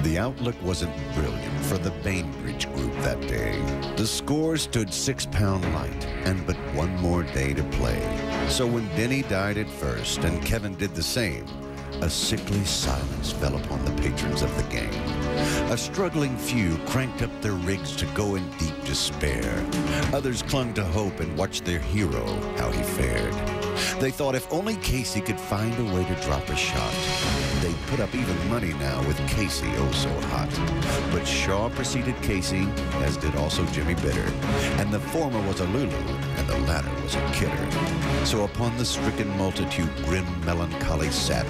The outlook wasn't brilliant for the Bainbridge group that day. The score stood 6 pound light and but one more day to play. So when Denny died at first and Kevin did the same, a sickly silence fell upon the patrons of the game. A struggling few cranked up their rigs to go in deep despair. Others clung to hope and watched their hero, how he fared. They thought if only Casey could find a way to drop a shot. They'd put up even money now with Casey oh so hot. But Shaw preceded Casey, as did also Jimmy Bitter. And the former was a Lulu, and the latter was a kidder. So upon the stricken multitude grim melancholy sat,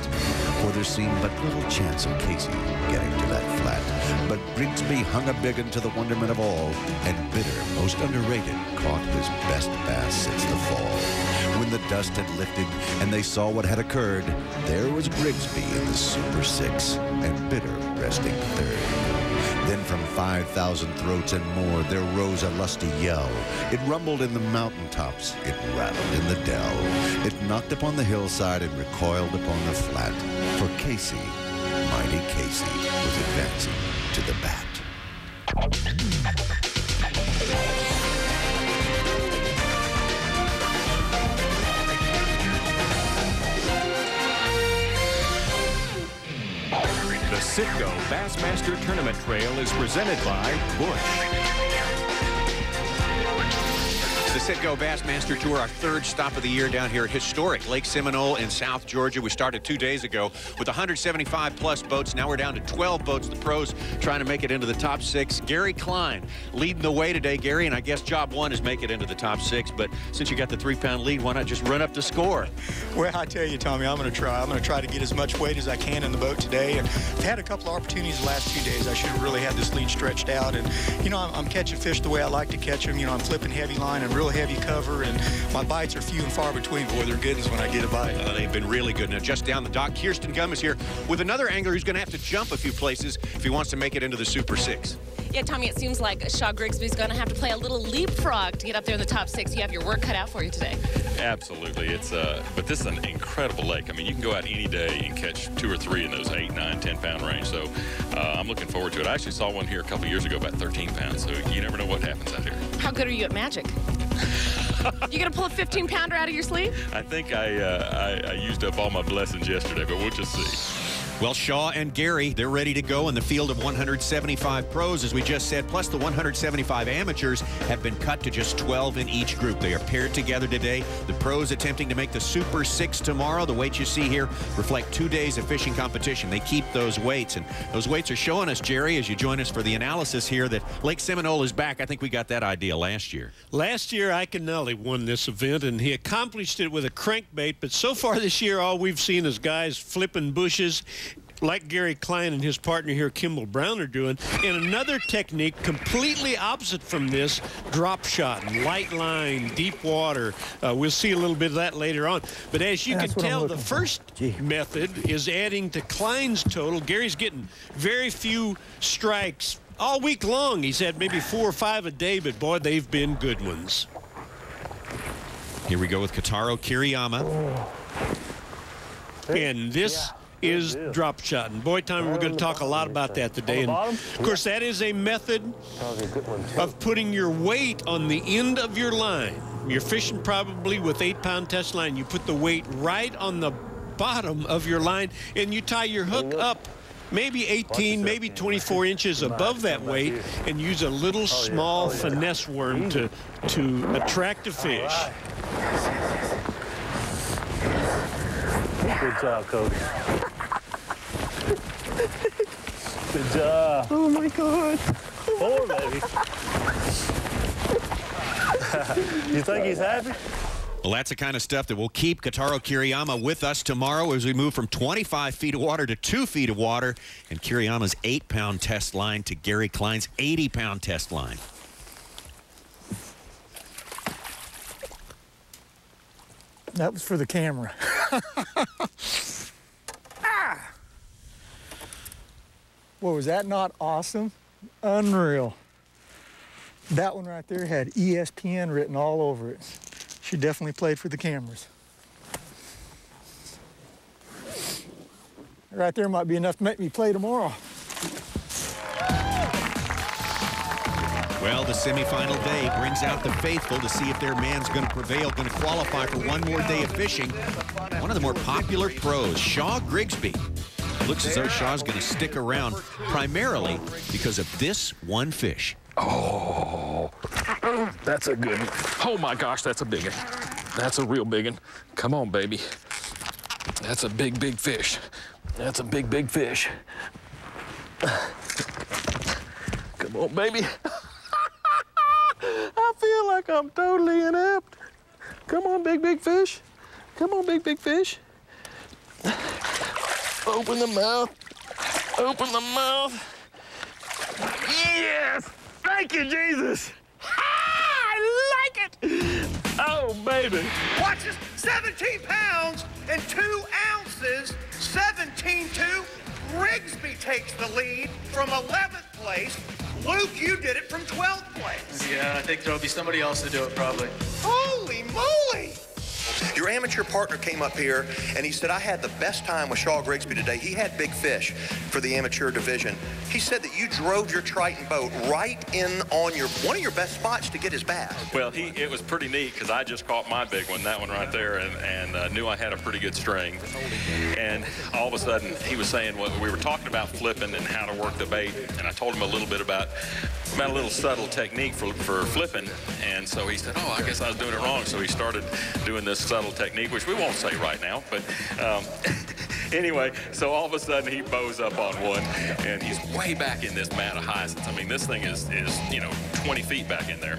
for there seemed but little chance of Casey getting to that flat. But Grigsby hung a big un to the wonderment of all, and Bitter, most underrated, caught his best bass since the fall. When the dust had lifted and they saw what had occurred, there was Grigsby in the Super 6 and Bitter resting third. Then from 5,000 throats and more there rose a lusty yell. It rumbled in the mountaintops, it rattled in the dell. It knocked upon the hillside and recoiled upon the flat. For Casey, mighty Casey, was advancing to the bat. The Citgo Bassmaster Tournament Trail is presented by Busch. The Citgo Bassmaster Tour, our third stop of the year down here at historic Lake Seminole in South Georgia. We started 2 days ago with 175-plus boats. Now we're down to 12 boats. The pros trying to make it into the top 6. Gary Klein leading the way today, Gary, and I guess job one is make it into the top 6. But since you got the 3-pound lead, why not just run up the score? Well, I tell you, Tommy, I'm going to try. I'm going to try to get as much weight as I can in the boat today. And I've had a couple of opportunities the last 2 days. I should have really had this lead stretched out. And, you know, I'm catching fish the way I like to catch them. You know, I'm flipping heavy line and real heavy cover, and my bites are few and far between. Boy, they're good as when I get a bite. They've been really good. Now, just down the dock, Kirsten Gum is here with another angler who's going to have to jump a few places if he wants to make it into the Super 6. Yeah, Tommy, it seems like Shaw Grigsby's going to have to play a little leapfrog to get up there in the top 6. You have your work cut out for you today. Absolutely. But this is an incredible lake. I mean, you can go out any day and catch 2 or 3 in those 8, 9, 10-pound range. So I'm looking forward to it. I actually saw one here a couple years ago, about 13 pounds. So you never know what happens out here. How good are you at magic? You gonna pull a 15-pounder out of your sleeve? I think I used up all my blessings yesterday, but we'll just see. Well, Shaw and Gary, they're ready to go in the field of 175 pros, as we just said, plus the 175 amateurs have been cut to just 12 in each group. They are paired together today. The pros attempting to make the Super 6 tomorrow. The weights you see here reflect 2 days of fishing competition. They keep those weights, and those weights are showing us, Jerry, as you join us for the analysis here, that Lake Seminole is back. I think we got that idea last year. Last year, Ike Nully won this event, and he accomplished it with a crankbait, but so far this year, all we've seen is guys flipping bushes, like Gary Klein and his partner here, Kimball Brown, are doing. And another technique completely opposite from this, drop shot, light line, deep water. We'll see a little bit of that later on. But as you can tell, the first method is adding to Klein's total. Gary's getting very few strikes all week long. He's had maybe 4 or 5 a day, but boy, they've been good ones. Here we go with Kotaro Kiriyama. And this is drop shot. And boy, Tommy, we're going to talk a lot about that today. And of course, that is a method of putting your weight on the end of your line. You're fishing probably with 8-pound test line. You put the weight right on the bottom of your line, and you tie your hook up maybe 18, maybe 24 inches above that weight, and use a little small finesse worm to attract a fish. Good job, Coach. Good job. Oh, my God. 4, baby. You think he's happy? Well, that's the kind of stuff that will keep Kotaro Kiriyama with us tomorrow as we move from 25 feet of water to 2 feet of water, and Kiriyama's 8-pound test line to Gary Klein's 80-pound test line. That was for the camera. Ah! Boy, was that not awesome? Unreal. That one right there had ESPN written all over it. She definitely played for the cameras. Right there might be enough to make me play tomorrow. Well, the semifinal day brings out the faithful to see if their man's going to prevail, going to qualify for one more day of fishing. One of the more popular pros, Shaw Grigsby. Looks as though Shaw's going to stick around primarily because of this one fish. Oh, that's a good one. Oh my gosh, that's a big one. That's a real big one. Come on, baby. That's a big, big fish. That's a big, big fish. Come on, baby. I feel like I'm totally inept. Come on, big, big fish. Come on, big, big fish. Open the mouth. Open the mouth. Yes! Thank you, Jesus. I like it. Oh, baby. Watch this. 17 pounds and 2 ounces. 17-2. Grigsby takes the lead from 11th place. Luke, you did it from 12th place. Yeah, I think there'll be somebody else to do it probably. Holy moly! Your amateur partner came up here and he said, I had the best time with Shaw Grigsby today. He had big fish for the amateur division. He said that you drove your Triton boat right in on one of your best spots to get his bass. Well, it was pretty neat because I just caught my big one, that one right there, and knew I had a pretty good string. And all of a sudden, he was saying, well, we were talking about flipping and how to work the bait, and I told him a little bit about a little subtle technique for flipping. And so he said, oh, I guess I was doing it wrong. So he started doing this subtle technique, which we won't say right now, but anyway, so all of a sudden he bows up on one, and he's way back in this mat of hyacinths. I mean, this thing is 20 feet back in there,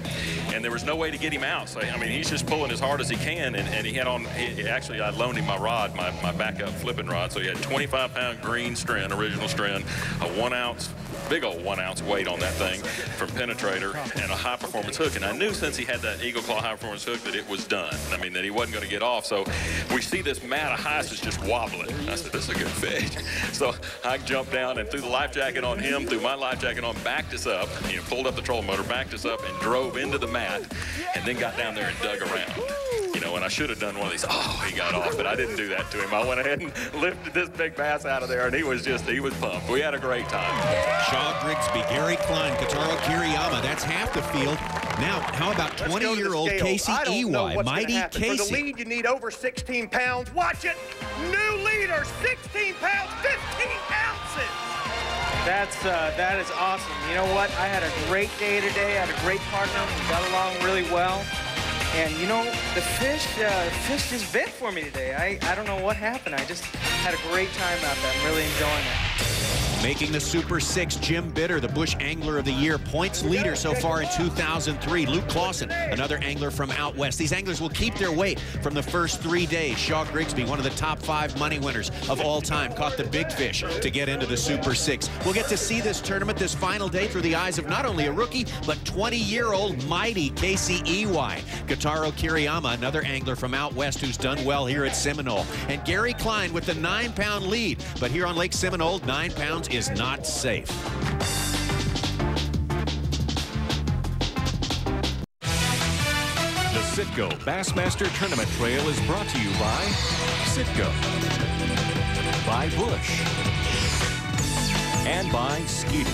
and there was no way to get him out. So I mean, he's just pulling as hard as he can, and he had on. Actually, I loaned him my rod, my backup flipping rod. So he had 25-pound green strand, original strand, a 1 ounce. Big old 1 ounce weight on that thing from Penetrator, and a high performance hook. And I knew since he had that Eagle Claw high performance hook that it was done. I mean, that he wasn't going to get off. So we see this mat of hyacinths just wobbling. I said, this is a good fish. So I jumped down and threw the life jacket on him, threw my life jacket on, backed us up, pulled up the trolling motor, backed us up, and drove into the mat, and then got down there and dug around. And I should have done one of these. Oh, he got off, but I didn't do that to him. I went ahead and lifted this big bass out of there, and he was pumped. We had a great time. Shaw Grigsby, Gary Klein, Kotaro Kiriyama. That's half the field. Now, how about 20-year-old Casey EY, Mighty Casey? For the lead, you need over 16 pounds. Watch it. New leader, 16 pounds, 15 ounces. That is awesome. You know what? I had a great day today. I had a great partner. We got along really well. And the fish just bit for me today. I don't know what happened. I just had a great time out there. I'm really enjoying it. Making the Super 6, Jim Bitter, the Bush Angler of the Year, points leader so far in 2003. Luke Clausen, another angler from out west. These anglers will keep their weight from the first 3 days. Shaw Grigsby, one of the top 5 money winners of all time, caught the big fish to get into the Super 6. We'll get to see this tournament this final day through the eyes of not only a rookie, but 20-year-old Mighty Casey EY. Kotaro Kiriyama, another angler from out west who's done well here at Seminole. And Gary Klein with the 9-pound lead. But here on Lake Seminole, 9 pounds is not safe. The Citgo Bassmaster Tournament Trail is brought to you by Citgo, by Bush, and by Skeeter.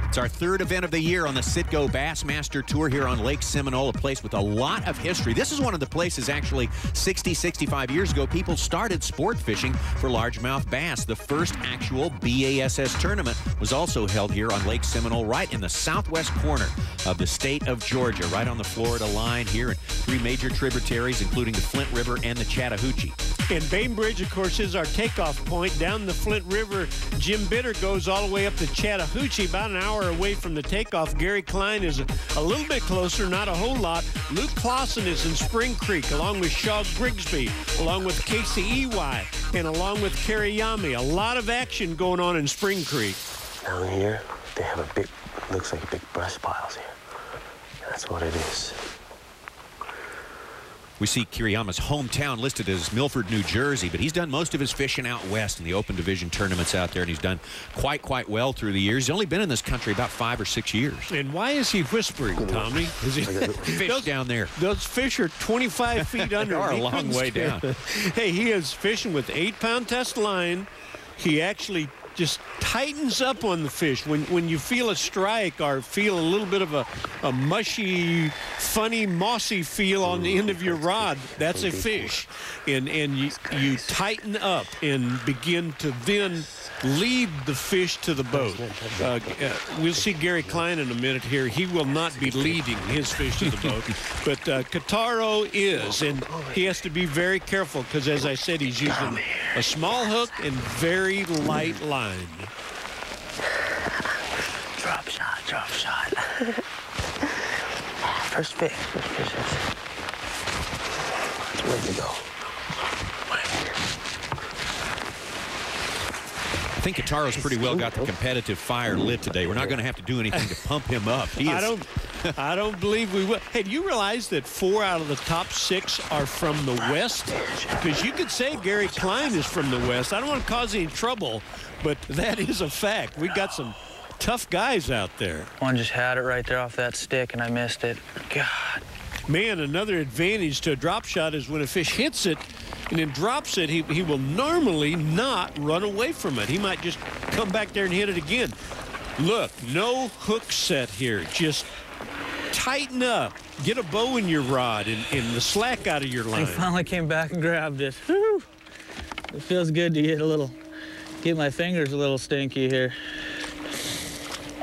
It's our 3rd event of the year on the Citgo Bassmaster Tour here on Lake Seminole, a place with a lot of history. This is one of the places, actually, 60, 65 years ago, people started sport fishing for largemouth bass. The first actual BASS tournament was also held here on Lake Seminole, right in the southwest corner of the state of Georgia, right on the Florida line here, and 3 major tributaries, including the Flint River and the Chattahoochee. And Bainbridge, of course, is our takeoff point. Down the Flint River, Jim Bitter goes all the way up to Chattahoochee, about an hour away from the takeoff. Gary Klein is a little bit closer, not a whole lot. Luke Clausen is in Spring Creek, along with Shaw Grigsby, along with Casey EY, and along with Kiriyama. A lot of action going on in Spring Creek. Down here, they have a big, looks like a big brush piles here. That's what it is. We see Kiriyama's hometown listed as Milford, New Jersey, but he's done most of his fishing out west in the open division tournaments out there, and he's done quite well through the years. He's only been in this country about 5 or 6 years. And why is he whispering, Tommy? Is he fish down there? Those fish are 25 feet under. They are a long way down. Hey, he is fishing with 8-pound test line. He actually just tightens up on the fish. When you feel a strike or feel a little bit of a mushy, funny, mossy feel on the end of your rod, that's a fish. And you tighten up and begin to then lead the fish to the boat. We'll see Gary Klein in a minute here. He will not be leading his fish to the boat, but Kitaro is, and he has to be very careful because, as I said, he's using a small hook and very light line. Drop shot, drop shot. First fish, first fish. It's ready to go. I think Kitaro's pretty well got the competitive fire lit today. We're not going to have to do anything to pump him up. I don't believe we will. Hey, do you realize that 4 out of the top 6 are from the West? Because you could say Gary Klein is from the West. I don't want to cause any trouble, but that is a fact. We got some tough guys out there. One just had it right there off that stick, and I missed it. God. Man, another advantage to a drop shot is when a fish hits it and then drops it, he will normally not run away from it. He might just come back there and hit it again. Look, no hook set here. Just tighten up. Get a bow in your rod and the slack out of your line. I finally came back and grabbed it. Whew. It feels good to get my fingers a little stinky here.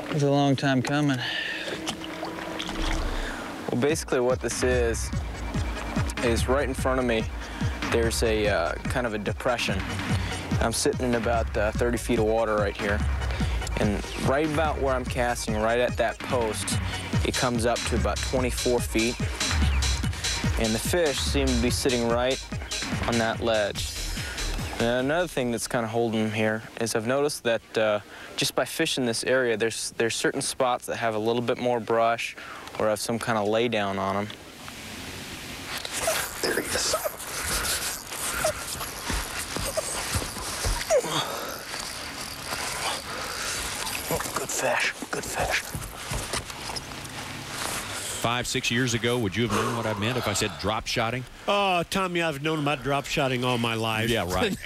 It was a long time coming. Well, basically what this is right in front of me, there's a kind of a depression. I'm sitting in about 30 feet of water right here. And right about where I'm casting, right at that post, it comes up to about 24 feet. And the fish seem to be sitting right on that ledge. And another thing that's kind of holding them here is I've noticed that just by fishing this area, there's certain spots that have a little bit more brush or have some kind of lay down on them. There he is. Good fish, good fish. 5, 6 years ago, would you have known what I meant if I said drop shotting? Oh, Tommy, I've known about drop shotting all my life. Yeah, right.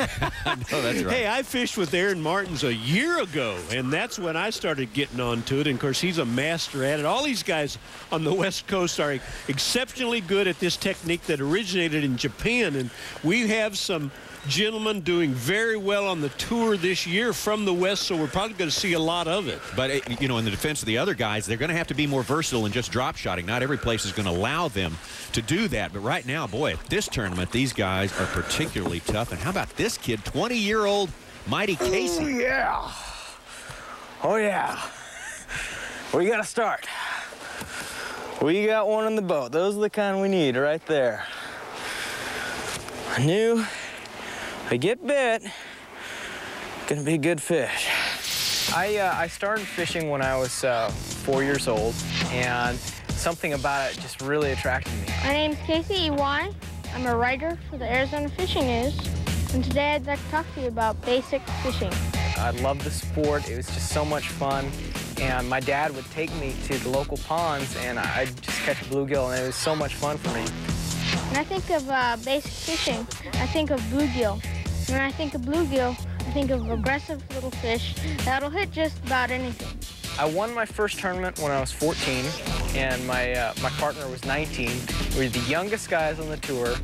I know that's right. Hey, I fished with Aaron Martins a year ago, and that's when I started getting onto it. And, of course, he's a master at it. All these guys on the West Coast are exceptionally good at this technique that originated in Japan. And we have some gentlemen doing very well on the tour this year from the West, so we're probably going to see a lot of it. But, you know, in the defense of the other guys, they're going to have to be more versatile than just drop shotting. Not every place is going to allow them to do that. But right now, boy, at this tournament, these guys are particularly tough. And how about this kid, 20-year-old Mighty Casey? Oh, yeah. Oh, yeah. Where you got to start? We got one in the boat. Those are the kind we need right there. I knew if I get bit, gonna be a good fish. I started fishing when I was 4 years old, and something about it just really attracted me. My name's Casey EY. I'm a writer for the Arizona Fishing News, and today I'd like to talk to you about basic fishing. I love the sport. It was just so much fun, and my dad would take me to the local ponds, and I'd just catch bluegill, and it was so much fun for me. When I think of basic fishing, I think of bluegill. When I think of bluegill, I think of aggressive little fish that'll hit just about anything. I won my first tournament when I was 14, and my partner was 19. We were the youngest guys on the tour,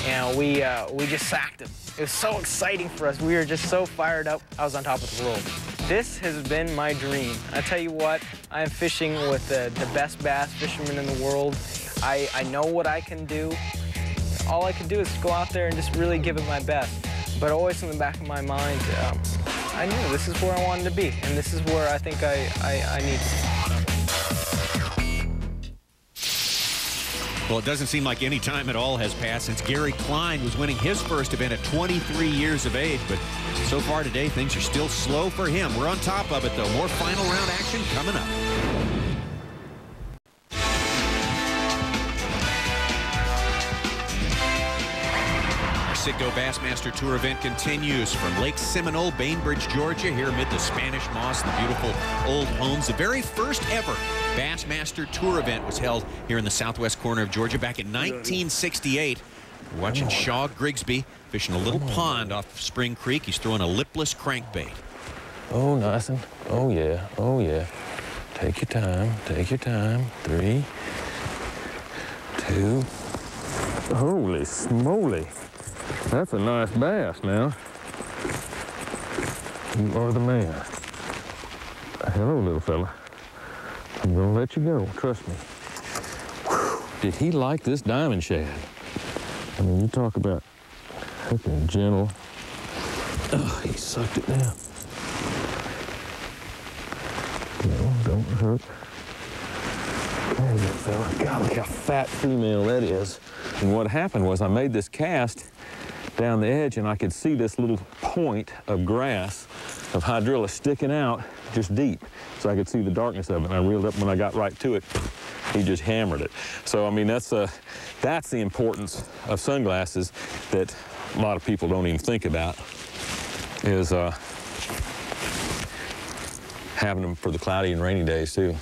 and we just sacked them. It was so exciting for us. We were just so fired up. I was on top of the world. This has been my dream. I tell you what, I am fishing with the best bass fishermen in the world. I know what I can do. All I can do is go out there and just really give it my best. But always in the back of my mind, I knew this is where I wanted to be, and this is where I think I need to be. Well, it doesn't seem like any time at all has passed since Gary Klein was winning his first event at 23 years of age, but so far today, things are still slow for him. We're on top of it, though. More final round action coming up. Citgo Bassmaster Tour event continues from Lake Seminole, Bainbridge, Georgia, here amid the Spanish moss and the beautiful old homes. The very first ever Bassmaster Tour event was held here in the southwest corner of Georgia back in 1968. We're watching Shaw Grigsby fishing a little pond off Spring Creek. He's throwing a lipless crankbait. Oh, nice one. Oh, yeah. Oh, yeah. Take your time. Take your time. 3, 2. Holy smoly. That's a nice bass now. You are the man. Hello, little fella. I'm gonna let you go, trust me. Whew. Did he like this diamond shad? I mean, you talk about hooking gentle. Oh, he sucked it down. No, don't hook. There you go, fella. God, look how fat female that is. And what happened was I made this cast down the edge and I could see this little point of grass of hydrilla sticking out just deep. So I could see the darkness of it. And I reeled up when I got right to it. He just hammered it. So, I mean, that's the importance of sunglasses that a lot of people don't even think about, is having them for the cloudy and rainy days, too.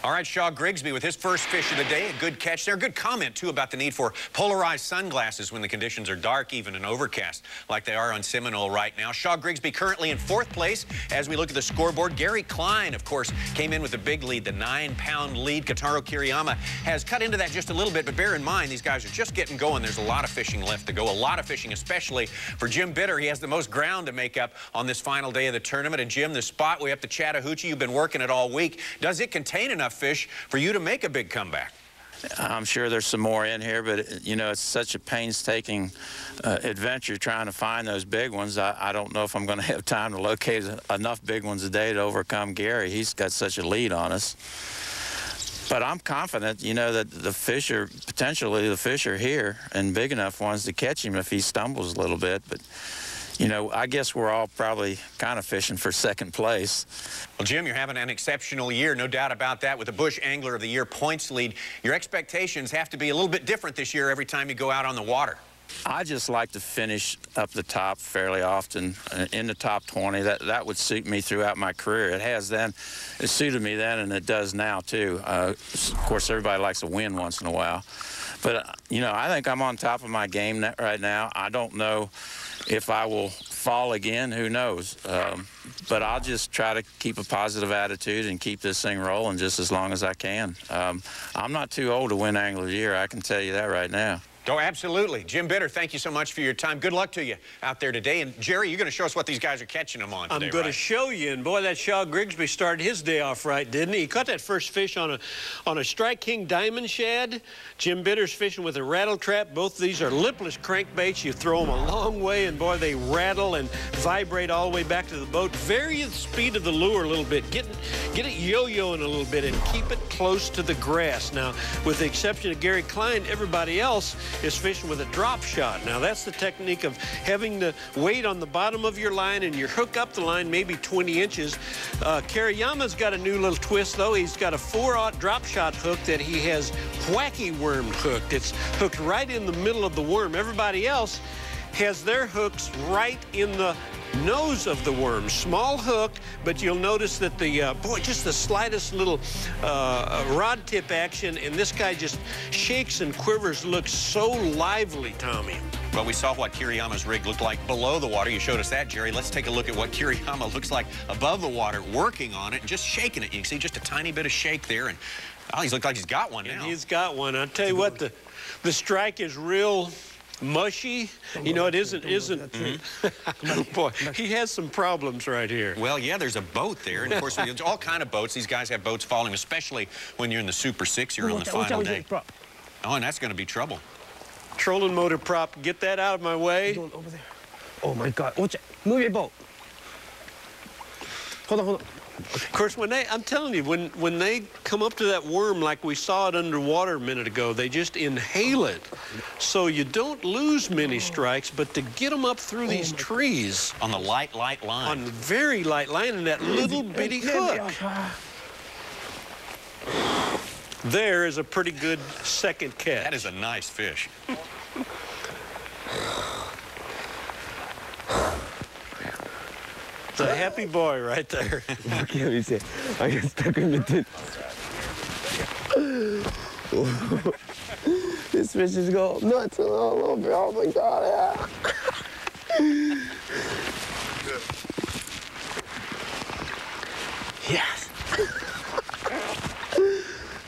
All right, Shaw Grigsby with his first fish of the day. A good catch there. Good comment, too, about the need for polarized sunglasses when the conditions are dark, even and overcast, like they are on Seminole right now. Shaw Grigsby currently in 4th place. As we look at the scoreboard, Gary Klein, of course, came in with a big lead, the 9-pound lead. Kotaro Kiriyama has cut into that just a little bit, but bear in mind, these guys are just getting going. There's a lot of fishing left to go, a lot of fishing, especially for Jim Bitter. He has the most ground to make up on this final day of the tournament. And, Jim, the spot way up to Chattahoochee, you've been working it all week. Does it contain enough fish for you to make a big comeback? I'm sure there's some more in here, but, you know, it's such a painstaking adventure trying to find those big ones. I don't know if I'm going to have time to locate enough big ones a day to overcome Gary. He's got such a lead on us. But I'm confident, you know, that potentially the fish are here and big enough ones to catch him if he stumbles a little bit. But, you know, I guess we're all probably kind of fishing for 2nd place. Well, Jim, you're having an exceptional year, no doubt about that, with the Bush Angler of the Year points lead. Your expectations have to be a little bit different this year every time you go out on the water. I just like to finish up the top fairly often, in the top 20. That would suit me throughout my career. It suited me then, and it does now, too. Of course, everybody likes to win once in a while. But, you know, I think I'm on top of my game right now. I don't know if I will fall again, who knows? But I'll just try to keep a positive attitude and keep this thing rolling just as long as I can. I'm not too old to win Angler of the Year, I can tell you that right now. Oh, absolutely. Jim Bitter, thank you so much for your time. Good luck to you out there today. And, Jerry, you're going to show us what these guys are catching them on today, I'm going to show you. And, boy, that Shaw Grigsby started his day off right, didn't he? He caught that first fish on a Strike King diamond shad. Jim Bitter's fishing with a rattle trap. Both of these are lipless crankbaits. You throw them a long way, and, boy, they rattle and vibrate all the way back to the boat. Vary the speed of the lure a little bit. Get it yo-yoing a little bit and keep it close to the grass. Now, with the exception of Gary Klein, everybody else is fishing with a drop shot. Now, that's the technique of having the weight on the bottom of your line and you hook up the line maybe 20 inches. Kiriyama's got a new little twist, though. He's got a 4/0 drop shot hook that he has wacky worm hooked. It's hooked right in the middle of the worm. Everybody else has their hooks right in the nose of the worm. Small hook, but you'll notice that boy, just the slightest little rod tip action, and this guy just shakes and quivers, looks so lively, Tommy. Well, we saw what Kiriyama's rig looked like below the water. You showed us that, Jerry. Let's take a look at what Kiriyama looks like above the water, working on it and just shaking it. You can see just a tiny bit of shake there, and he's looked like he's got one now. And he's got one. I'll tell you what, the strike is real mushy. You know, it isn't. Boy, he has some problems right here. Well, yeah, there's a boat there. And, of course, there's all kind of boats. These guys have boats following, especially when you're in the Super 6 here on the final day. Oh, and that's going to be trouble. Trolling motor prop. Get that out of my way. Over there. Oh, my God. Move your boat. Hold on. Of course, I'm telling you, when they come up to that worm like we saw it underwater a minute ago, they just inhale it. So you don't lose many strikes, but to get them up through these trees. On the light line. On the very light line and that little bitty hook. There is a pretty good second catch. That is a nice fish. It's a happy boy right there. I get stuck in the tin. This fish is going nuts all over. Oh my God.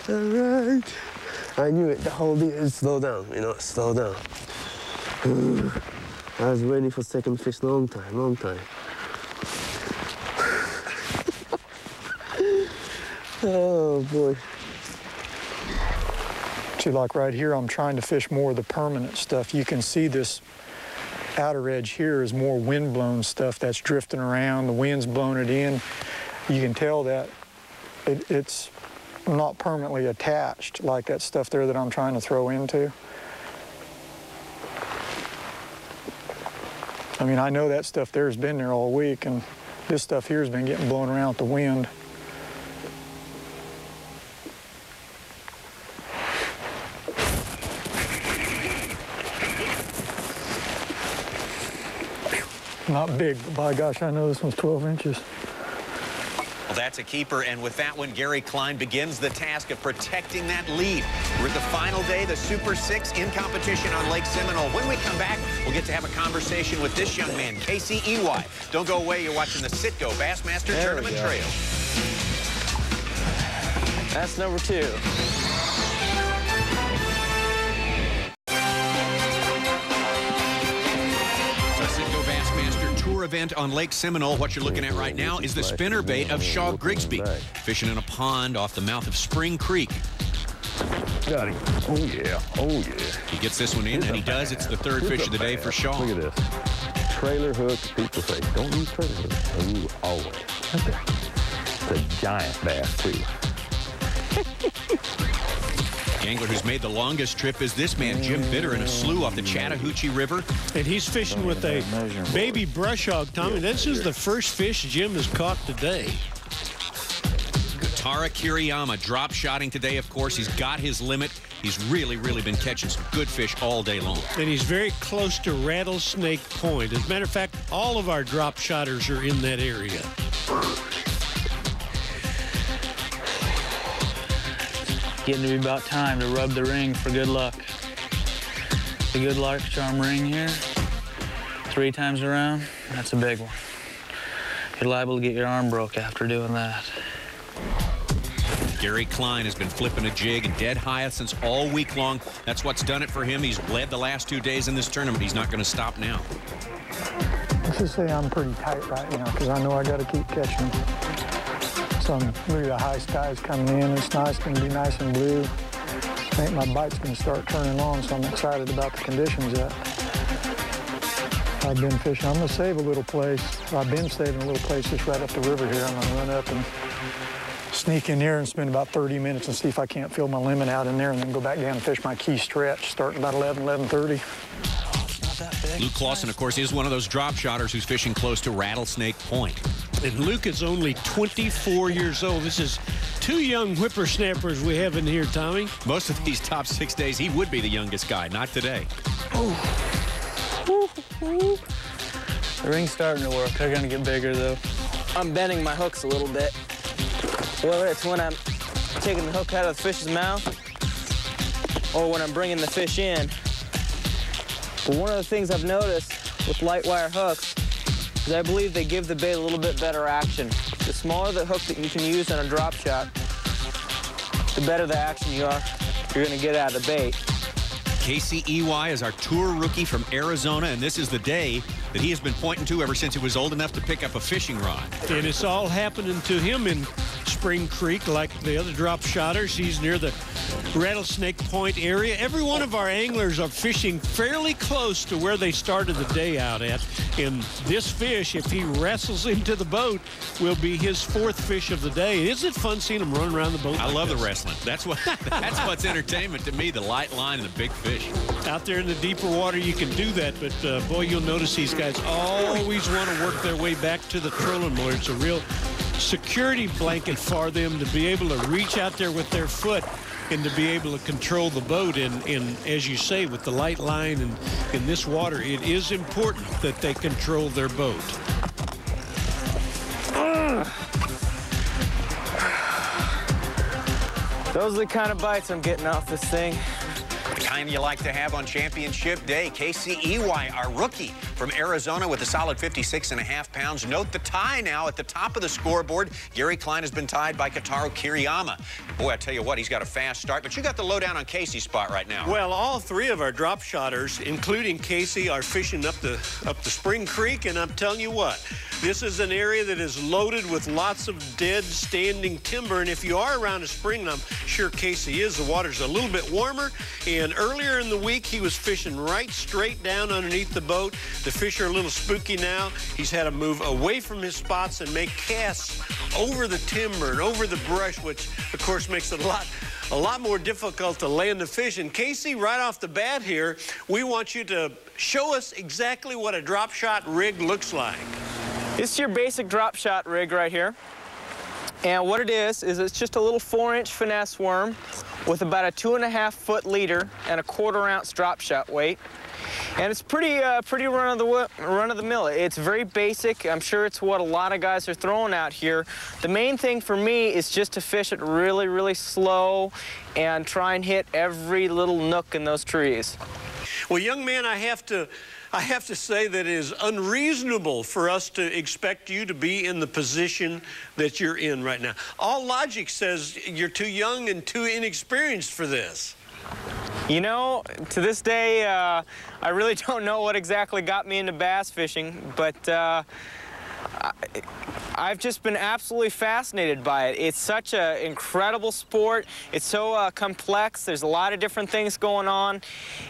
All right. I knew it. The whole deal. Slow down, you know, slow down. I was waiting for second fish long time. Oh, boy. See, like right here, I'm trying to fish more of the permanent stuff. You can see this outer edge here is more wind-blown stuff that's drifting around. The wind's blowing it in. You can tell that it's not permanently attached like that stuff there that I'm trying to throw into. I mean, I know that stuff there has been there all week, and this stuff here has been getting blown around with the wind. Not big, but by gosh, I know this one's 12 inches. Well, that's a keeper, and with that one, Gary Klein begins the task of protecting that lead. We're at the final day, the Super 6 in competition on Lake Seminole. When we come back, we'll get to have a conversation with this young man, Casey Ey. Don't go away, you're watching the Citgo Bassmaster Tournament Trail. That's number 2. Event on Lake Seminole. What you're looking at right now is the spinnerbait of Shaw Grigsby, fishing in a pond off the mouth of Spring Creek. Got him. Oh, yeah. Oh, yeah. He gets this one in, and he does. It's the third fish of the day for Shaw. Look at this. Trailer hook. People say, don't use trailer hooks. Ooh, always. Look at that. It's a giant bass, too. The angler who's made the longest trip is this man, Jim Bitter, in a slough off the Chattahoochee River. And he's fishing with a baby brush hog, Tommy. This is the first fish Jim has caught today. Tara Kiriyama drop shotting today, of course. He's got his limit. He's really been catching some good fish all day long. And he's very close to Rattlesnake Point. As a matter of fact, all of our drop shotters are in that area. Getting to be about time to rub the ring for good luck. The good luck charm ring here, 3 times around, that's a big one. You're liable to get your arm broke after doing that. Gary Klein has been flipping a jig and dead hyacinths all week long. That's what's done it for him. He's led the last 2 days in this tournament. He's not going to stop now. Let's just say I'm pretty tight right now because I know I got to keep catching them. So look at the high skies coming in. It's nice, going to be nice and blue. I think my bite's going to start turning on, so I'm excited about the conditions yet. I've been fishing. I'm going to save a little place. I've been saving a little place just right up the river here. I'm going to run up and sneak in there and spend about 30 minutes and see if I can't fill my limit out in there and then go back down and fish my key stretch starting about 11:30. Luke Clausen, of course, is one of those drop shotters who's fishing close to Rattlesnake Point. And Luke is only 24 years old. This is 2 young whippersnappers we have in here, Tommy. Most of these top 6 days, he would be the youngest guy. Not today. The ring's starting to work. They're going to get bigger, though. I'm bending my hooks a little bit. Whether it's when I'm taking the hook out of the fish's mouth or when I'm bringing the fish in. But one of the things I've noticed with light wire hooks is I believe they give the bait a little bit better action. The smaller the hook that you can use on a drop shot, the better the action you're going to get out of the bait. Casey Ey is our tour rookie from Arizona, and this is the day that he has been pointing to ever since he was old enough to pick up a fishing rod. And it's all happening to him in Spring Creek like the other drop shotters. He's near the Rattlesnake Point area. Every one of our anglers are fishing fairly close to where they started the day out at. And this fish, if he wrestles into the boat, will be his 4th fish of the day. Isn't it fun seeing him run around the boat? I love the wrestling. That's what's entertainment to me, the light line and the big fish. Out there in the deeper water, you can do that, but boy, you'll notice these guys always want to work their way back to the trolling motor. It's a real security blanket for them to be able to reach out there with their foot and to be able to control the boat. And as you say, with the light line and in this water, it is important that they control their boat. Those are the kind of bites I'm getting off this thing. The kind you like to have on championship day. Casey Ey, our rookie, from Arizona with a solid 56.5 pounds. Note the tie now at the top of the scoreboard. Gary Klein has been tied by Kotaro Kiriyama. Boy, I tell you what, he's got a fast start, but you got the lowdown on Casey's spot right now. Well, all three of our drop shotters, including Casey, are fishing up the Spring Creek, and I'm telling you what, this is an area that is loaded with lots of dead standing timber, and if you are around a spring, and I'm sure Casey is, the water's a little bit warmer, and earlier in the week he was fishing right straight down underneath the boat. The fish are a little spooky now. He's had to move away from his spots and make casts over the timber and over the brush, which of course makes it a lot more difficult to land the fish. And Casey, right off the bat here, we want you to show us exactly what a drop shot rig looks like. This is your basic drop shot rig right here. And what it is it's just a little 4-inch finesse worm with about a 2.5-foot leader and a 1/4 ounce drop shot weight. And it's pretty run of the mill. It's very basic. I'm sure it's what a lot of guys are throwing out here. The main thing for me is just to fish it really, really slow and try and hit every little nook in those trees. Well, young man, I have to say that it is unreasonable for us to expect you to be in the position that you're in right now. All logic says you're too young and too inexperienced for this. You know, to this day, I really don't know what exactly got me into bass fishing, but I've just been absolutely fascinated by it. It's such an incredible sport. It's so complex. There's a lot of different things going on,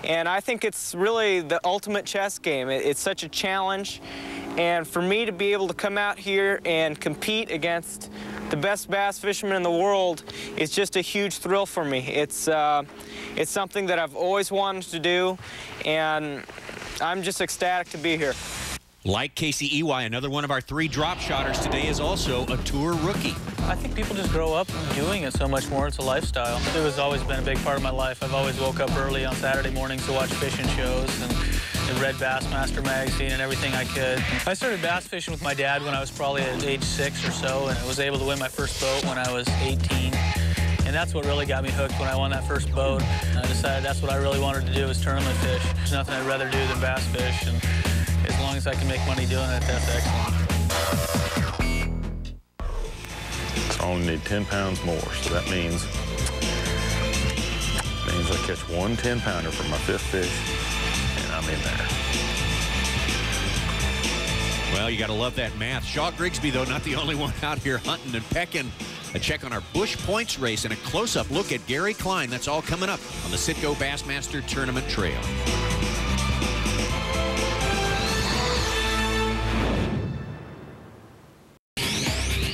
and I think it's really the ultimate chess game. It's such a challenge, and for me to be able to come out here and compete against the best bass fishermen in the world is just a huge thrill for me. It's something that I've always wanted to do, and I'm just ecstatic to be here. Like Casey Ewai, another one of our 3 drop shotters today is also a tour rookie. I think people just grow up doing it so much more. It's a lifestyle. It has always been a big part of my life. I've always woke up early on Saturday mornings to watch fishing shows and read Bassmaster magazine and everything I could. I started bass fishing with my dad when I was probably at age 6 or so, and I was able to win my first boat when I was 18. And that's what really got me hooked when I won that first boat. I decided that's what I really wanted to do, was tournament fish. There's nothing I'd rather do than bass fish, and as long as I can make money doing it, that's excellent. So I only need 10 pounds more, so that means I catch 1 10-pounder for my 5th fish, and I'm in there. Well, you got to love that math. Shaw Grigsby, though, not the only one out here hunting and pecking. A check on our Bush Points race and a close-up look at Gary Klein. That's all coming up on the Citgo Bassmaster Tournament Trail.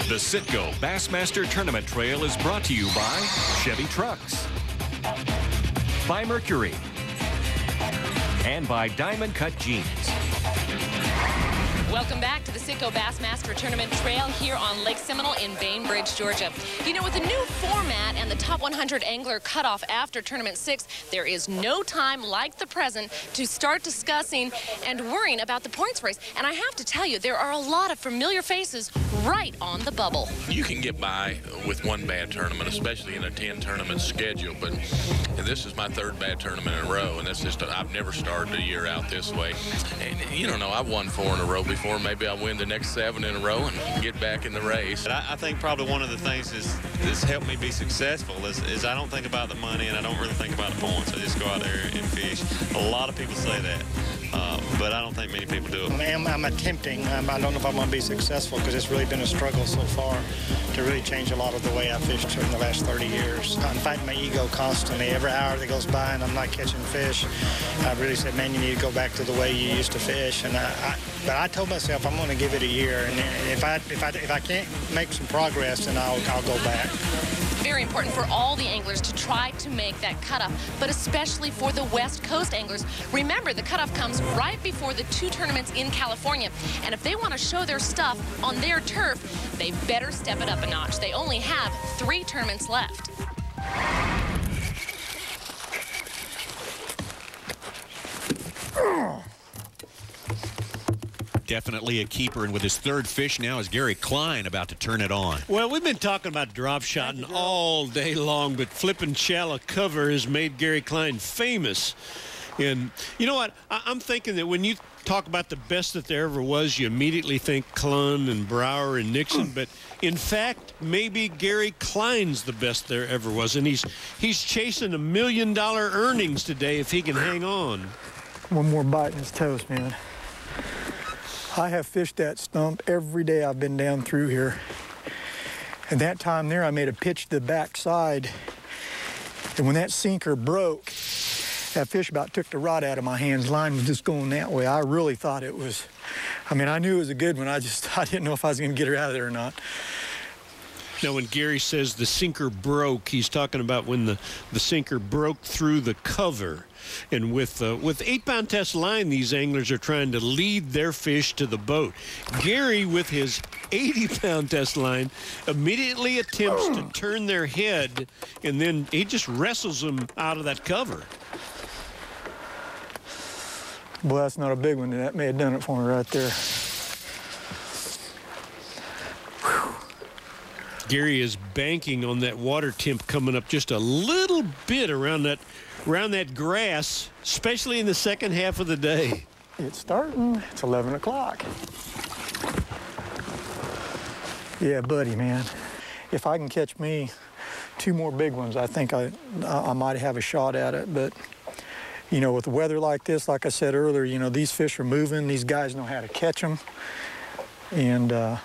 The Citgo Bassmaster Tournament Trail is brought to you by Chevy Trucks, by Mercury, and by Diamond Cut Jeans. Welcome back to the Citgo Bassmaster Tournament Trail here on Lake Seminole in Bainbridge, Georgia. You know, with the new format and the top 100 angler cutoff after Tournament 6, there is no time like the present to start discussing and worrying about the points race. And I have to tell you, there are a lot of familiar faces right on the bubble. You can get by with one bad tournament, especially in a 10-tournament schedule, but this is my 3rd bad tournament in a row, and that's just, I've never started a year out this way. And you don't know, I've won 4 in a row before. Maybe I'll win the next 7 in a row and get back in the race. I think probably one of the things that's helped me be successful is I don't think about the money, and I don't really think about the points. I just go out there and fish. A lot of people say that, but I don't think many people do it. I'm attempting. I don't know if I'm going to be successful because it's really been a struggle so far to really change a lot of the way I fished in the last 30 years. I'm fighting my ego constantly. Every hour that goes by and I'm not catching fish, I really said, man, you need to go back to the way you used to fish. And but I told myself I'm going to give it a year, and if I can't make some progress, then I'll go back. Very important for all the anglers to try to make that cutoff, but especially for the West Coast anglers. Remember, the cutoff comes right before the 2 tournaments in California, and if they want to show their stuff on their turf, they better step it up a notch. They only have 3 tournaments left. Definitely a keeper, and with his 3rd fish now is Gary Klein about to turn it on. Well, we've been talking about drop shotting all day long, but flipping shallow cover has made Gary Klein famous. And you know what? I'm thinking that when you talk about the best that there ever was, you immediately think Clunn and Brower and Nixon, but in fact, maybe Gary Klein's the best there ever was, and he's chasing $1 million earnings today if he can hang on. One more bite in his toast, man. I have fished that stump every day I've been down through here. And that time there, I made a pitch to the backside, and when that sinker broke, that fish about took the rod out of my hands. Line was just going that way. I really thought it was, I mean, I knew it was a good one. I didn't know if I was going to get her out of there or not. Now, when Gary says the sinker broke, he's talking about when the sinker broke through the cover. And with 8-pound test line, these anglers are trying to lead their fish to the boat. Gary, with his 80-pound test line, immediately attempts to turn their head, and then he just wrestles them out of that cover. Well, that's not a big one. That may have done it for me right there. Whew. Gary is banking on that water temp coming up just a little bit around that grass, especially in the second half of the day. It's starting. It's 11 o'clock. Yeah, buddy, man. If I can catch me 2 more big ones, I think I might have a shot at it. But, you know, with the weather like this, like I said earlier, you know, these fish are moving. These guys know how to catch them. And I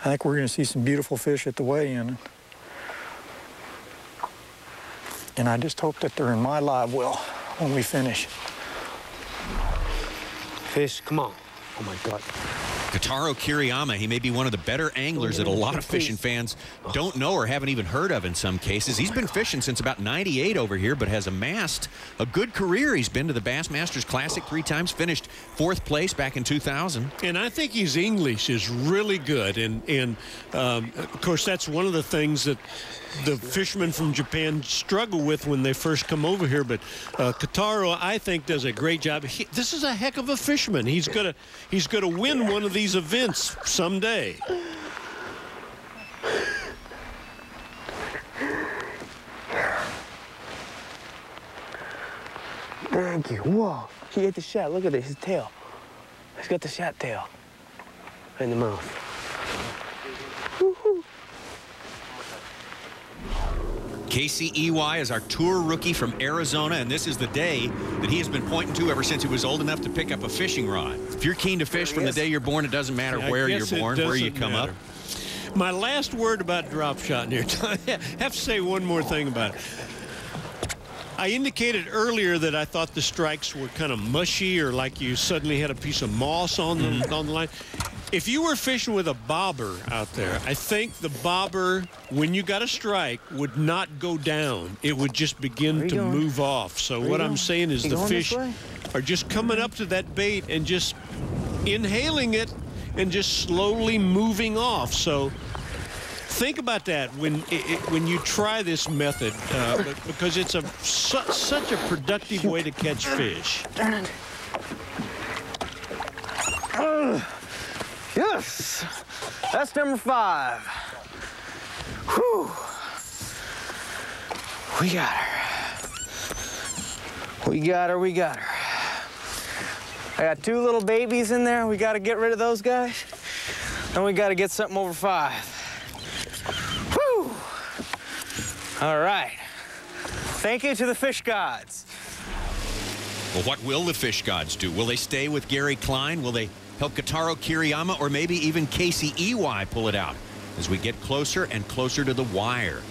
think we're going to see some beautiful fish at the weigh-in. And I just hope that they're in my live well when we finish. Fish, come on. Oh, my God. Kotaro Kiriyama, he may be one of the better anglers that a lot of fishing fans don't know or haven't even heard of in some cases. He's been fishing since about '98 over here, but has amassed a good career. He's been to the Bassmasters Classic 3 times, finished 4th place back in 2000. And I think his English is really good. And of course, that's one of the things that the fishermen from Japan struggle with when they first come over here. But Kotaro, I think, does a great job. This is a heck of a fisherman. He's gonna win one of these events someday. Thank you. Whoa, he ate the shad. Look at it, his tail. He's got the shad tail in the mouth. Woo-hoo. Casey EY is our tour rookie from Arizona, and this is the day that he has been pointing to ever since he was old enough to pick up a fishing rod. If you're keen to fish from the day you're born, it doesn't matter where you're born, where you come up. My last word about drop shot here. I have to say one more thing about it. I indicated earlier that I thought the strikes were kind of mushy, or like you suddenly had a piece of moss on the line. If you were fishing with a bobber out there, I think the bobber, when you got a strike, would not go down. It would just begin to move off. So what I'm saying is the fish are just coming up to that bait and just inhaling it and just slowly moving off. So think about that when you try this method, because it's such a productive way to catch fish. Yes, that's number 5. Whew. We got her. We got her, we got her. I got 2 little babies in there. We got to get rid of those guys. And we got to get something over 5. Whew. All right. Thank you to the fish gods. Well, what will the fish gods do? Will they stay with Gary Klein? Will they help Kotaro Kiriyama or maybe even Casey EY pull it out as we get closer and closer to the wire?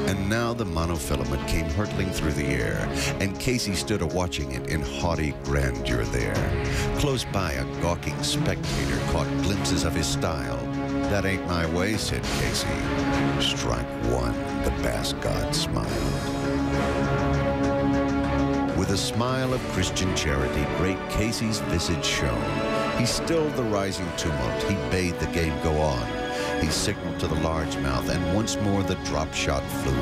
And now the monofilament came hurtling through the air, and Casey stood watching it in haughty grandeur there. Close by, a gawking spectator caught glimpses of his style. "That ain't my way," said Casey. Strike 1, the bass god smiled. With a smile of Christian charity, great Casey's visage shone. He stilled the rising tumult. He bade the game go on. He signaled to the largemouth, and once more the drop shot flew.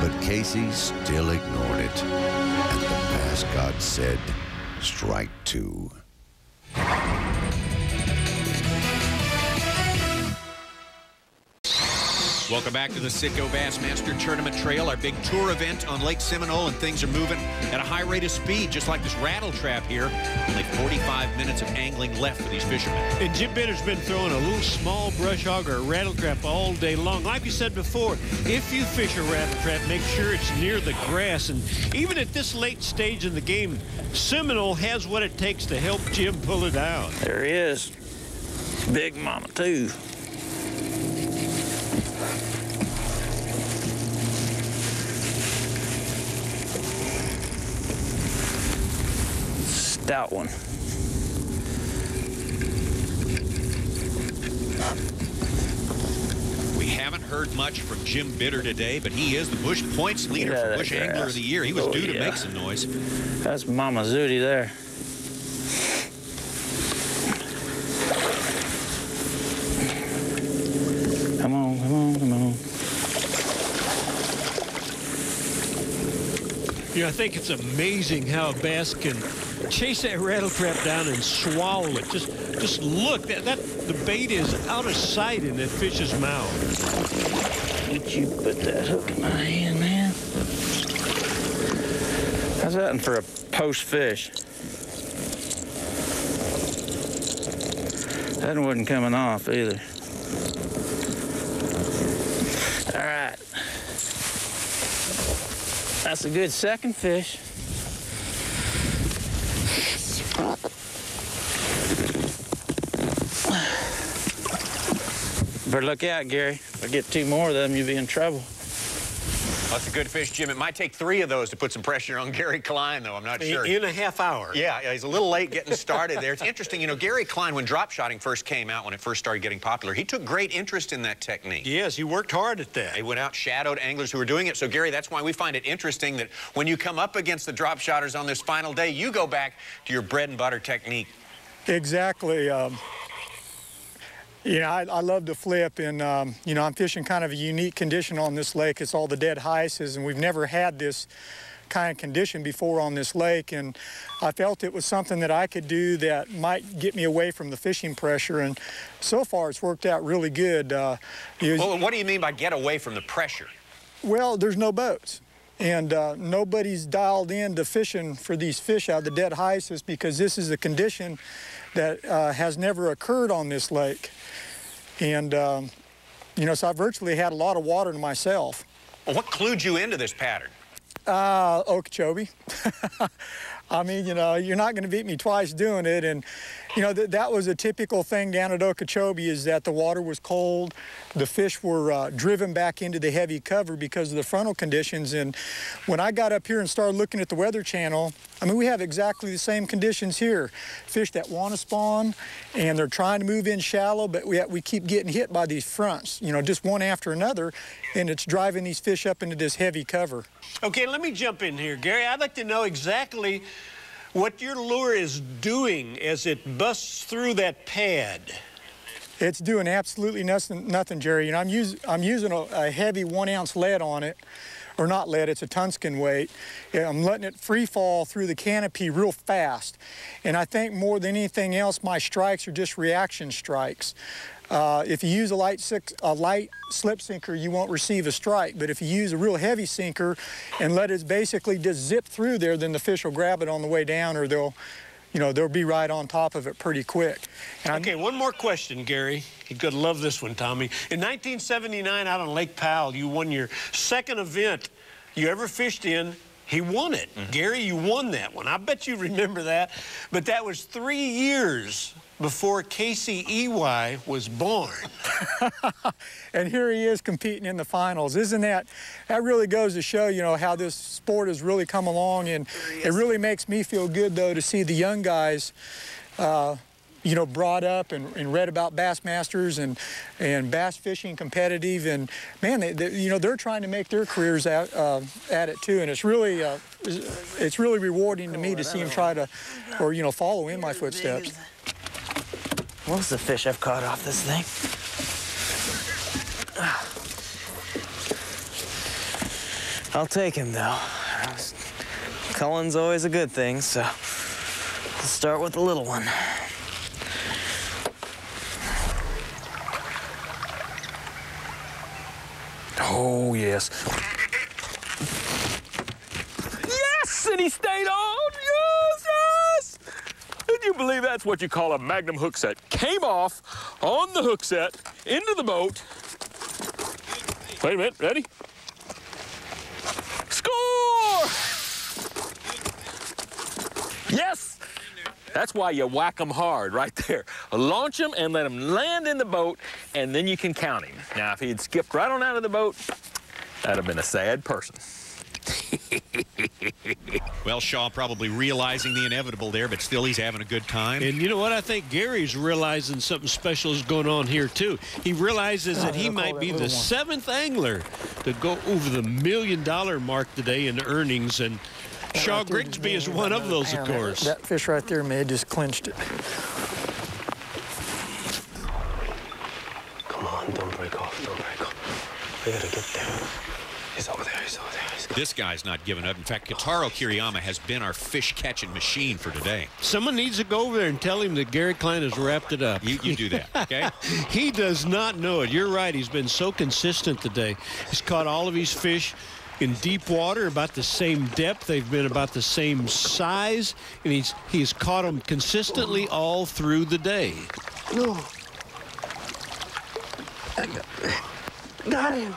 But Casey still ignored it, and the bass god said, "Strike 2." Welcome back to the Citgo Bassmaster Tournament Trail, our big tour event on Lake Seminole, and things are moving at a high rate of speed, just like this rattle trap here. Only 45 minutes of angling left for these fishermen. And Jim Bitter's been throwing a little small brush hog or a rattle trap all day long. Like we said before, if you fish a rattle trap, make sure it's near the grass. And even at this late stage in the game, Seminole has what it takes to help Jim pull it out. There he is. Big mama, too. Stout one. We haven't heard much from Jim Bitter today, but he is the Bush Points leader for Bush Angler of the Year. He was due to make some noise. That's Mama Zooty there. Come on, come on, come on. You know, I think it's amazing how a bass can chase that rattle trap down and swallow it. Just look, the bait is out of sight in that fish's mouth. Did you put that hook in my hand, man? How's that for a post fish? That one wasn't coming off either. All right. That's a good second fish. Better look out, Gary. If I get 2 more of them, you'll be in trouble. That's a good fish, Jim. It might take 3 of those to put some pressure on Gary Klein, though. I'm not sure. In a half hour. Yeah, he's a little late getting started there. It's interesting, you know, Gary Klein, when drop shotting first came out, when it first started getting popular, he took great interest in that technique. Yes, he worked hard at that. He went out, shadowed anglers who were doing it. So, Gary, that's why we find it interesting that when you come up against the drop shotters on this final day, you go back to your bread and butter technique. Exactly. You know, I love to flip, and, you know, I'm fishing kind of a unique condition on this lake. It's all the dead heises, and we've never had this kind of condition before on this lake, and I felt it was something that I could do that might get me away from the fishing pressure, and so far it's worked out really good. Well, what do you mean by get away from the pressure? Well, there's no boats. And nobody's dialed in to fishing for these fish out of the dead heises because this is a condition that has never occurred on this lake. And, you know, so I virtually had a lot of water to myself. Well, what clued you into this pattern? Okeechobee. I mean, you know, you're not going to beat me twice doing it. And, you know, that was a typical thing down at Okeechobee, is that the water was cold. The fish were driven back into the heavy cover because of the frontal conditions. And when I got up here and started looking at the Weather Channel, I mean, we have exactly the same conditions here. Fish that want to spawn, and they're trying to move in shallow, but we keep getting hit by these fronts, you know, just one after another, and it's driving these fish up into this heavy cover. Okay, let me jump in here, Gary. I'd like to know exactly what your lure is doing as it busts through that pad. It's doing absolutely nothing, Jerry. You know, I'm using a heavy 1-ounce lead on it, or not lead, it's a tungsten weight. I'm letting it free fall through the canopy real fast. And I think more than anything else, my strikes are just reaction strikes. If you use a light slip sinker, you won't receive a strike. But if you use a real heavy sinker and let it basically just zip through there, then the fish will grab it on the way down, or they'll be right on top of it pretty quick. And okay, one more question, Gary. You're going to love this one, Tommy. In 1979, out on Lake Powell, you won your second event you ever fished in. He won it. Mm-hmm. Gary, you won that one. I bet you remember that. But that was 3 years before Casey EY was born. And here he is competing in the finals. Isn't that really goes to show, you know, how this sport has really come along, and it really makes me feel good, though, to see the young guys, you know, brought up and read about Bassmasters and bass fishing competitive, and man, you know, they're trying to make their careers at it too, and it's really rewarding to me to see them try to, or you know, follow in my footsteps. Most of the fish I've caught off this thing. I'll take him, though. Culling's always a good thing, so let's start with the little one. Oh, yes. Yes, and he stayed on. Yes, yes. Can you believe that's what you call a Magnum hook set? Came off on the hook set into the boat. Wait a minute, ready? Score! Yes! That's why you whack them hard right there. Launch them and let them land in the boat, and then you can count him. Now, if he had skipped right on out of the boat, that'd have been a sad person. Well, Shaw probably realizing the inevitable there, but still he's having a good time. And you know what? I think Gary's realizing something special is going on here, too. He realizes that he might be the 7th angler to go over the $1 million mark today in earnings, and Shaw Grigsby is one of those, of course. That fish right there may have just clinched it. Come on, don't break off, don't break off. We gotta get there. He's over there, he's over there. This guy's not giving up. In fact, Kitaro Kiriyama has been our fish-catching machine for today. Someone needs to go over there and tell him that Gary Klein has wrapped it up. You do that, okay? He does not know it. You're right. He's been so consistent today. He's caught all of his fish in deep water, about the same depth. They've been about the same size, and he's caught them consistently all through the day. No. Got him.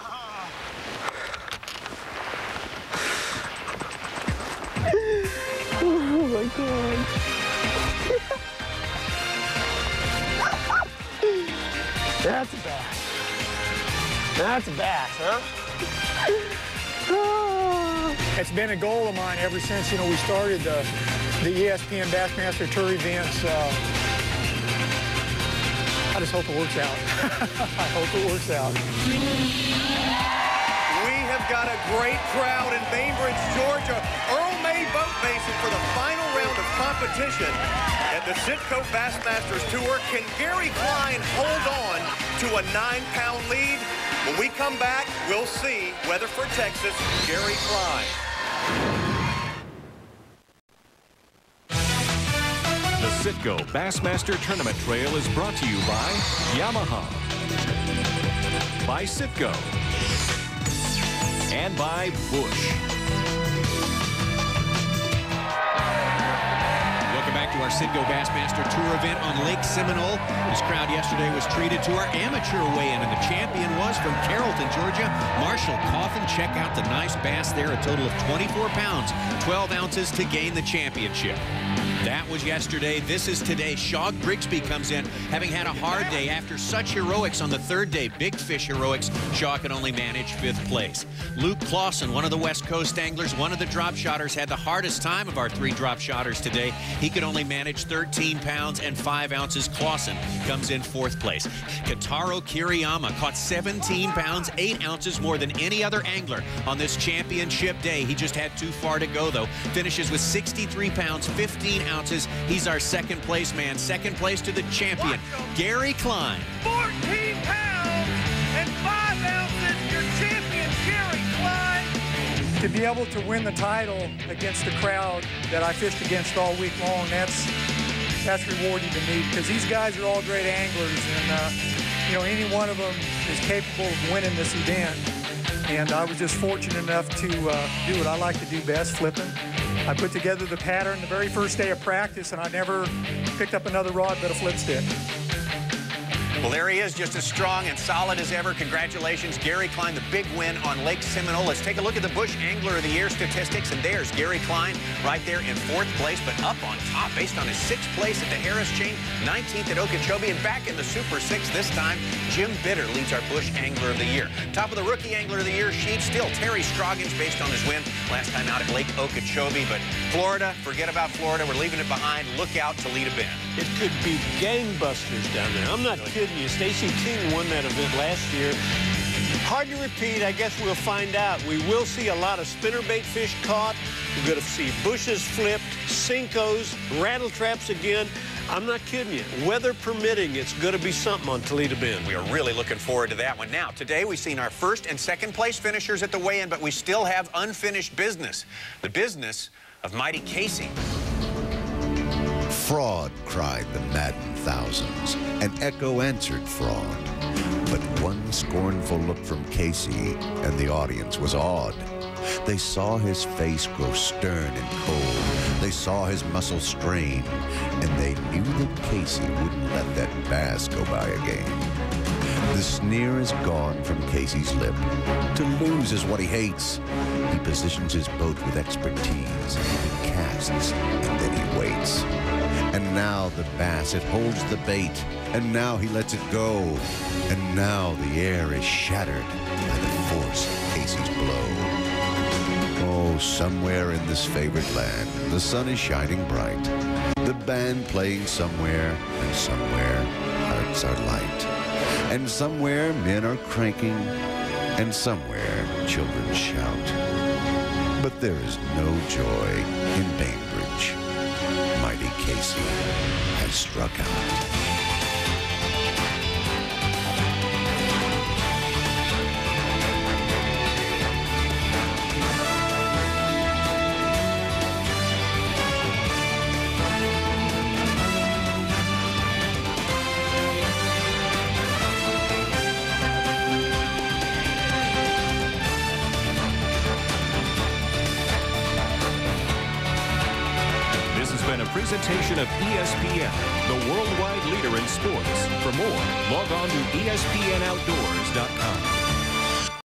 Oh my God. That's a bass. That's a bass, huh? It's been a goal of mine ever since, you know, we started the ESPN Bassmaster Tour events. I just hope it works out. I hope it works out. We have got a great crowd in Bainbridge, Georgia. Earl May Boat Basin for the final round of competition at the Citco Bassmasters Tour. Can Gary Klein hold on to a 9-pound lead? When we come back, we'll see. Weatherford, Texas, Gary Klein. The Citgo Bassmaster Tournament Trail is brought to you by Yamaha, by Citgo, and by Bush. Welcome back to our Citgo Bassmaster Tour event on Lake Seminole. This crowd yesterday was treated to our amateur weigh-in, and the champion was from Carrollton, Georgia, Marshall Coffin. Check out the nice bass there, a total of 24 pounds, 12 ounces to gain the championship. That was yesterday. This is today. Shaw Grigsby comes in, having had a hard day after such heroics on the third day. Big fish heroics. Shaw can only manage 5th place. Luke Clausen, one of the West Coast anglers, one of the drop shotters, had the hardest time of our 3 drop shotters today. He could only manage 13 pounds and 5 ounces. Clausen comes in 4th place. Kitaro Kiriyama caught 17 pounds, 8 ounces more than any other angler on this championship day. He just had too far to go, though. Finishes with 63 pounds, 15 ounces. He's our 2nd place man. 2nd place to the champion, Gary Klein. 14 pounds and 5 ounces, your champion, Gary Klein. To be able to win the title against the crowd that I fished against all week long, that's rewarding to me, because these guys are all great anglers, and you know, any one of them is capable of winning this event. And I was just fortunate enough to do what I like to do best, flipping. I put together the pattern the very first day of practice, and I never picked up another rod but a flip stick. Well, there he is, just as strong and solid as ever. Congratulations, Gary Klein, the big win on Lake Seminole. Let's take a look at the Bush Angler of the Year statistics, and there's Gary Klein right there in 4th place, but up on top based on his 6th place at the Harris Chain, 19th at Okeechobee, and back in the Super 6 this time. Jim Bitter leads our Bush Angler of the Year. Top of the Rookie Angler of the Year sheet, still Terry Stroggins based on his win last time out at Lake Okeechobee. But Florida, forget about Florida. We're leaving it behind. Look out, Toledo Bend. It could be gangbusters down there. I'm not kidding you. Stacey King won that event last year. Hard to repeat. I guess we'll find out. We will see a lot of spinnerbait fish caught. We're going to see bushes flipped, Cincos, rattle traps again. I'm not kidding you. Weather permitting, it's going to be something on Toledo Bend. We are really looking forward to that one. Now, today we've seen our 1st and 2nd place finishers at the weigh-in, but we still have unfinished business. The business of Mighty Casey. Fraud, cried the maddened thousands. An echo answered fraud. But one scornful look from Casey, and the audience was awed. They saw his face grow stern and cold. They saw his muscles strain, and they knew that Casey wouldn't let that bass go by again. The sneer is gone from Casey's lip. To lose is what he hates. He positions his boat with expertise. He casts, and then he waits. And now the bass, it holds the bait. And now he lets it go. And now the air is shattered by the force of Casey's blow. Oh, somewhere in this favored land, the sun is shining bright. The band playing somewhere, and somewhere hearts are light. And somewhere men are cranking, and somewhere children shout. But there is no joy in Bainbridge. Mighty Casey has struck out. Presentation of ESPN, the worldwide leader in sports. For more, log on to ESPNOutdoors.com.